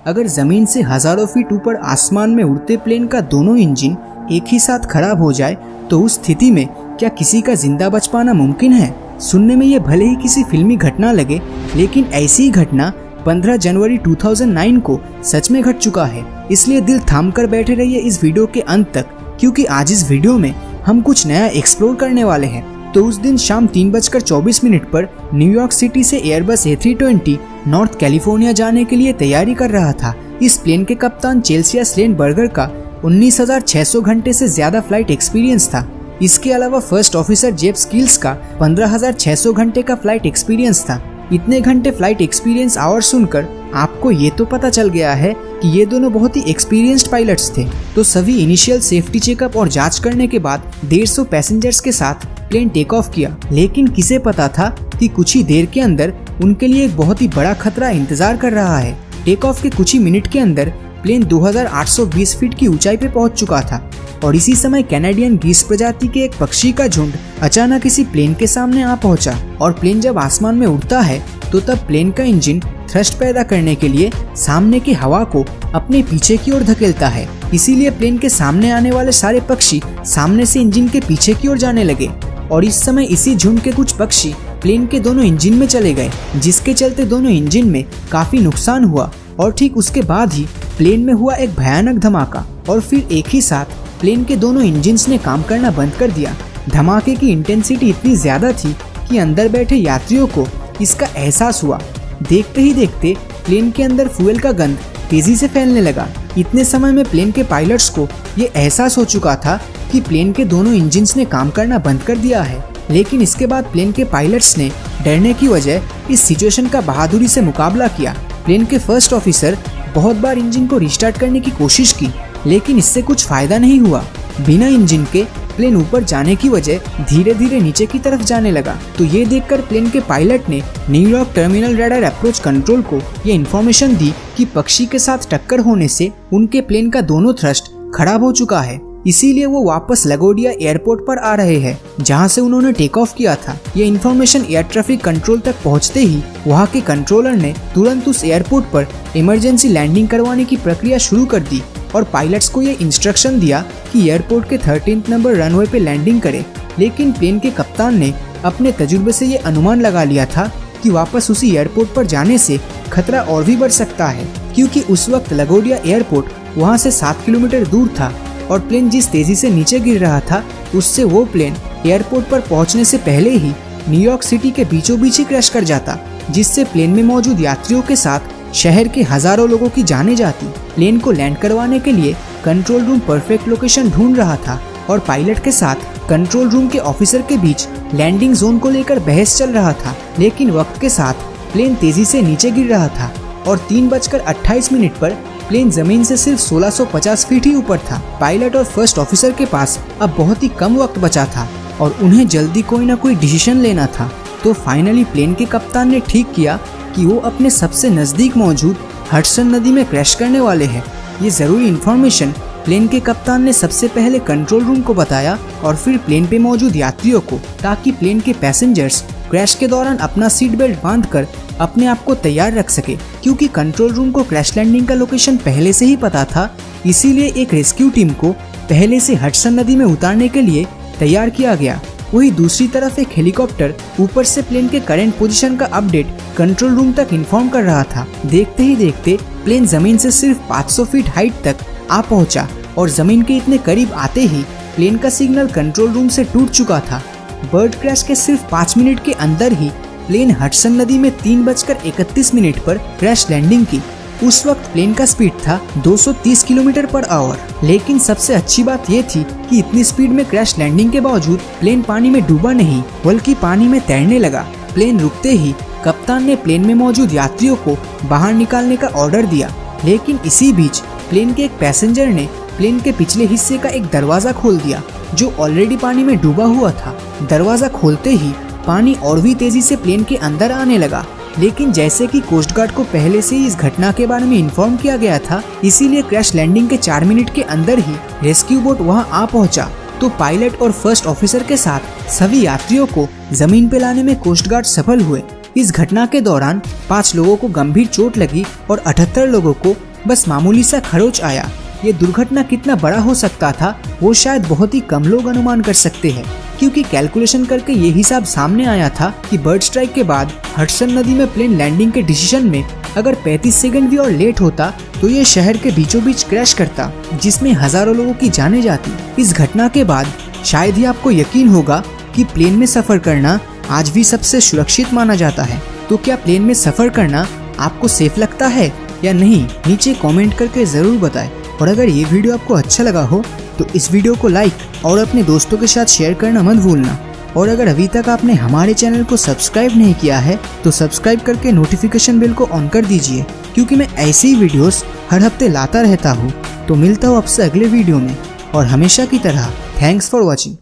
अगर जमीन से हजारों फीट ऊपर आसमान में उड़ते प्लेन का दोनों इंजन एक ही साथ खराब हो जाए तो उस स्थिति में क्या किसी का जिंदा बच पाना मुमकिन है? सुनने में ये भले ही किसी फिल्मी घटना लगे, लेकिन ऐसी ही घटना 15 जनवरी 2009 को सच में घट चुका है। इसलिए दिल थाम कर बैठे रहिए इस वीडियो के अंत तक, क्योंकि आज इस वीडियो में हम कुछ नया एक्सप्लोर करने वाले हैं। तो उस दिन शाम 3:24 पर न्यूयॉर्क सिटी से एयरबस A320 नॉर्थ कैलिफोर्निया जाने के लिए तैयारी कर रहा था। इस प्लेन के कप्तान चेल्सिया स्लेनबर्गर का 19,600 घंटे से ज्यादा फ्लाइट एक्सपीरियंस था। इसके अलावा फर्स्ट ऑफिसर जेफ स्किल्स का 15,600 घंटे का फ्लाइट एक्सपीरियंस था। इतने घंटे फ्लाइट एक्सपीरियंस आवर सुनकर आपको ये तो पता चल गया है कि ये दोनों बहुत ही एक्सपीरियंस्ड पायलट्स थे। तो सभी इनिशियल सेफ्टी चेकअप और जांच करने के बाद 150 पैसेंजर्स के साथ प्लेन टेक ऑफ किया। लेकिन किसे पता था कि कुछ ही देर के अंदर उनके लिए एक बहुत ही बड़ा खतरा इंतजार कर रहा है। टेक ऑफ के कुछ ही मिनट के अंदर प्लेन 2820 फीट की ऊंचाई पे पहुंच चुका था और इसी समय कैनेडियन गीस प्रजाति के एक पक्षी का झुंड अचानक इसी प्लेन के सामने आ पहुंचा। और प्लेन जब आसमान में उड़ता है तो तब प्लेन का इंजन थ्रस्ट पैदा करने के लिए सामने की हवा को अपने पीछे की ओर धकेलता है। इसीलिए प्लेन के सामने आने वाले सारे पक्षी सामने से इंजन के पीछे की ओर जाने लगे और इस समय इसी झुंड के कुछ पक्षी प्लेन के दोनों इंजन में चले गए, जिसके चलते दोनों इंजन में काफी नुकसान हुआ। और ठीक उसके बाद ही प्लेन में हुआ एक भयानक धमाका और फिर एक ही साथ प्लेन के दोनों इंजन्स ने काम करना बंद कर दिया। धमाके की इंटेंसिटी इतनी ज्यादा थी कि अंदर बैठे यात्रियों को इसका एहसास हुआ। देखते ही देखते प्लेन के अंदर फ्यूल का गंध तेजी से फैलने लगा। इतने समय में प्लेन के पायलट्स को ये एहसास हो चुका था कि प्लेन के दोनों इंजन्स ने काम करना बंद कर दिया है। लेकिन इसके बाद प्लेन के पायलट्स ने डरने की वजह इस सिचुएशन का बहादुरी से मुकाबला किया। प्लेन के फर्स्ट ऑफिसर बहुत बार इंजन को रिस्टार्ट करने की कोशिश की, लेकिन इससे कुछ फायदा नहीं हुआ। बिना इंजन के प्लेन ऊपर जाने की वजह धीरे धीरे नीचे की तरफ जाने लगा। तो ये देखकर प्लेन के पायलट ने New York terminal radar approach control को ये इन्फॉर्मेशन दी कि पक्षी के साथ टक्कर होने से उनके प्लेन का दोनों थ्रस्ट खराब हो चुका है। इसीलिए वो वापस लगोडिया एयरपोर्ट पर आ रहे हैं, जहां से उन्होंने टेक ऑफ किया था। ये इन्फॉर्मेशन एयर ट्रैफिक कंट्रोल तक पहुंचते ही वहां के कंट्रोलर ने तुरंत उस एयरपोर्ट पर इमरजेंसी लैंडिंग करवाने की प्रक्रिया शुरू कर दी और पायलट्स को ये इंस्ट्रक्शन दिया कि एयरपोर्ट के 13 नंबर रनवे पे लैंडिंग करें। लेकिन प्लेन के कप्तान ने अपने तजुर्बे से ये अनुमान लगा लिया था कि वापस उसी एयरपोर्ट पर जाने से खतरा और भी बढ़ सकता है, क्योंकि उस वक्त लगोडिया एयरपोर्ट वहाँ से 7 किलोमीटर दूर था और प्लेन जिस तेजी से नीचे गिर रहा था उससे वो प्लेन एयरपोर्ट पर पहुंचने से पहले ही न्यूयॉर्क सिटी के बीचों बीच ही क्रैश कर जाता, जिससे प्लेन में मौजूद यात्रियों के साथ शहर के हजारों लोगों की जानें जाती। प्लेन को लैंड करवाने के लिए कंट्रोल रूम परफेक्ट लोकेशन ढूंढ रहा था और पायलट के साथ कंट्रोल रूम के ऑफिसर के बीच लैंडिंग जोन को लेकर बहस चल रहा था। लेकिन वक्त के साथ प्लेन तेजी से नीचे गिर रहा था और 3:28 पर प्लेन जमीन से सिर्फ 1650 फीट ही ऊपर था। पायलट और फर्स्ट ऑफिसर के पास अब बहुत ही कम वक्त बचा था और उन्हें जल्दी कोई ना कोई डिसीजन लेना था। तो फाइनली प्लेन के कप्तान ने ठीक किया कि वो अपने सबसे नजदीक मौजूद हडसन नदी में क्रैश करने वाले हैं। ये जरूरी इन्फॉर्मेशन प्लेन के कप्तान ने सबसे पहले कंट्रोल रूम को बताया और फिर प्लेन पे मौजूद यात्रियों को, ताकि प्लेन के पैसेंजर्स क्रैश के दौरान अपना सीट बेल्ट बांधकर अपने आप को तैयार रख सके, क्योंकि कंट्रोल रूम को क्रैश लैंडिंग का लोकेशन पहले से ही पता था। इसीलिए एक रेस्क्यू टीम को पहले से हडसन नदी में उतारने के लिए तैयार किया गया। वही दूसरी तरफ एक हेलीकॉप्टर ऊपर से प्लेन के करंट पोजीशन का अपडेट कंट्रोल रूम तक इन्फॉर्म कर रहा था। देखते ही देखते प्लेन जमीन से सिर्फ 500 फीट हाइट तक आ पहुंचा और जमीन के इतने करीब आते ही प्लेन का सिग्नल कंट्रोल रूम से टूट चुका था। बर्ड क्रैश के सिर्फ 5 मिनट के अंदर ही प्लेन हडसन नदी में 3:31 पर क्रैश लैंडिंग की। उस वक्त प्लेन का स्पीड था 230 किलोमीटर पर आवर। लेकिन सबसे अच्छी बात ये थी कि इतनी स्पीड में क्रैश लैंडिंग के बावजूद प्लेन पानी में डूबा नहीं, बल्कि पानी में तैरने लगा। प्लेन रुकते ही कप्तान ने प्लेन में मौजूद यात्रियों को बाहर निकालने का ऑर्डर दिया। लेकिन इसी बीच प्लेन के एक पैसेंजर ने प्लेन के पिछले हिस्से का एक दरवाजा खोल दिया, जो ऑलरेडी पानी में डूबा हुआ था। दरवाजा खोलते ही पानी और भी तेजी से प्लेन के अंदर आने लगा। लेकिन जैसे कि कोस्ट गार्ड को पहले से ही इस घटना के बारे में इन्फॉर्म किया गया था, इसीलिए क्रैश लैंडिंग के 4 मिनट के अंदर ही रेस्क्यू बोट वहां आ पहुंचा। तो पायलट और फर्स्ट ऑफिसर के साथ सभी यात्रियों को जमीन पे लाने में कोस्ट गार्ड सफल हुए। इस घटना के दौरान 5 लोगों को गंभीर चोट लगी और 78 लोगों को बस मामूली सा खरोच आया। ये दुर्घटना कितना बड़ा हो सकता था वो शायद बहुत ही कम लोग अनुमान कर सकते हैं, क्योंकि कैलकुलेशन करके ये हिसाब सामने आया था कि बर्ड स्ट्राइक के बाद हडसन नदी में प्लेन लैंडिंग के डिसीजन में अगर 35 सेकंड भी और लेट होता तो ये शहर के बीचों बीच क्रैश करता, जिसमें हजारों लोगों की जानें जाती। इस घटना के बाद शायद ही आपको यकीन होगा कि प्लेन में सफर करना आज भी सबसे सुरक्षित माना जाता है। तो क्या प्लेन में सफर करना आपको सेफ लगता है या नहीं, नीचे कमेंट करके जरूर बताएं। और अगर ये वीडियो आपको अच्छा लगा हो तो इस वीडियो को लाइक और अपने दोस्तों के साथ शेयर करना मत भूलना। और अगर अभी तक आपने हमारे चैनल को सब्सक्राइब नहीं किया है तो सब्सक्राइब करके नोटिफिकेशन बेल को ऑन कर दीजिए, क्योंकि मैं ऐसे ही वीडियोस हर हफ्ते लाता रहता हूँ। तो मिलता हूँ आपसे अगले वीडियो में, और हमेशा की तरह थैंक्स फॉर वॉचिंग।